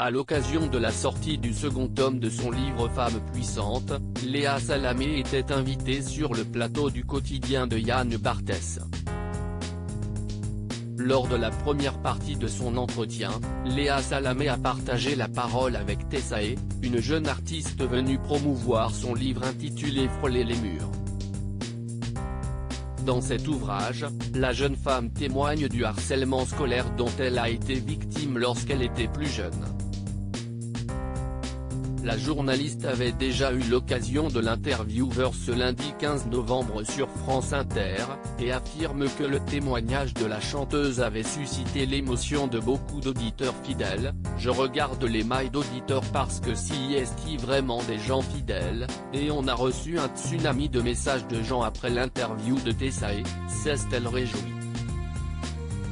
À l'occasion de la sortie du second tome de son livre Femme puissante, Léa Salamé était invitée sur le plateau du quotidien de Yann Barthès. Lors de la première partie de son entretien, Léa Salamé a partagé la parole avec Tessae, une jeune artiste venue promouvoir son livre intitulé Frôler les murs. Dans cet ouvrage, la jeune femme témoigne du harcèlement scolaire dont elle a été victime lorsqu'elle était plus jeune. La journaliste avait déjà eu l'occasion de l'interviewer ce lundi 15 novembre sur France Inter, et affirme que le témoignage de la chanteuse avait suscité l'émotion de beaucoup d'auditeurs fidèles. « Je regarde les mails d'auditeurs parce que s'y est vraiment des gens fidèles, et on a reçu un tsunami de messages de gens après l'interview de Tessae », s'est-elle réjouie.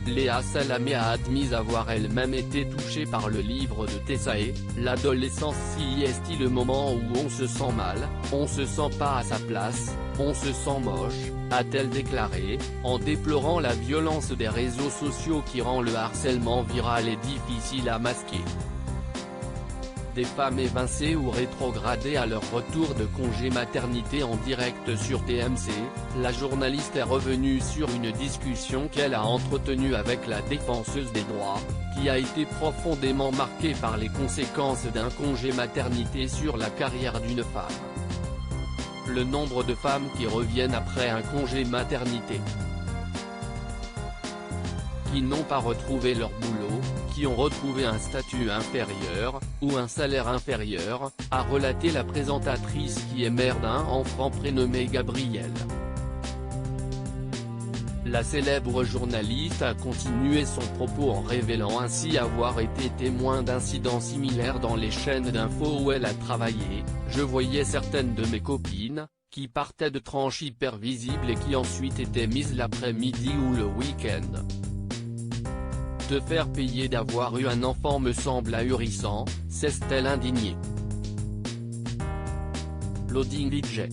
Léa Salamé a admis avoir elle-même été touchée par le livre de Tessae. « L'adolescence si est le moment où on se sent mal, on se sent pas à sa place, on se sent moche », a-t-elle déclaré, en déplorant la violence des réseaux sociaux qui rend le harcèlement viral et difficile à masquer. Des femmes évincées ou rétrogradées à leur retour de congé maternité en direct sur TMC, la journaliste est revenue sur une discussion qu'elle a entretenue avec la défenseuse des droits, qui a été profondément marquée par les conséquences d'un congé maternité sur la carrière d'une femme. Le nombre de femmes qui reviennent après un congé maternité, qui n'ont pas retrouvé leur boulot, qui ont retrouvé un statut inférieur, ou un salaire inférieur, a relaté la présentatrice qui est mère d'un enfant prénommé Gabriel. La célèbre journaliste a continué son propos en révélant ainsi avoir été témoin d'incidents similaires dans les chaînes d'infos où elle a travaillé. « Je voyais certaines de mes copines, qui partaient de tranches hyper visibles et qui ensuite étaient mises l'après-midi ou le week-end. Te faire payer d'avoir eu un enfant me semble ahurissant », s'est-elle indignée. Loading DJ.